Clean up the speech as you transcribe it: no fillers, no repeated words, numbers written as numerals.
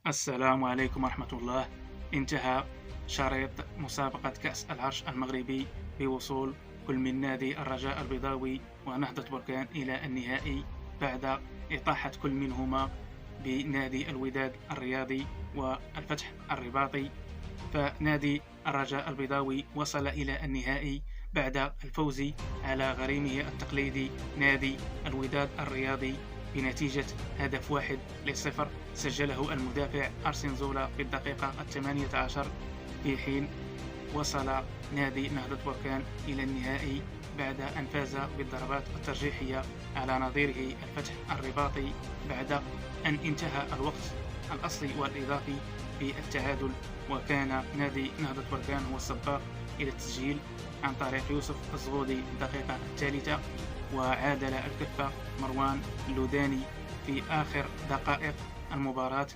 السلام عليكم ورحمة الله. انتهى شريط مسابقة كأس العرش المغربي بوصول كل من نادي الرجاء البيضاوي ونهضة بركان إلى النهائي بعد إطاحة كل منهما بنادي الوداد الرياضي والفتح الرباطي. فنادي الرجاء البيضاوي وصل إلى النهائي بعد الفوز على غريمه التقليدي نادي الوداد الرياضي بنتيجة هدف 1-0 سجله المدافع أرسن زولا في الدقيقة 18، في حين وصل نادي نهضة بركان إلى النهائي بعد أن فاز بالضربات الترجيحية على نظيره الفتح الرباطي بعد أن انتهى الوقت الأصلي والإضافي بالتعادل، وكان نادي نهضة بركان هو السباق إلى التسجيل عن طريق يوسف الزغودي في الدقيقة 3، وعادل الكفة مروان اللوداني في آخر دقائق المباراة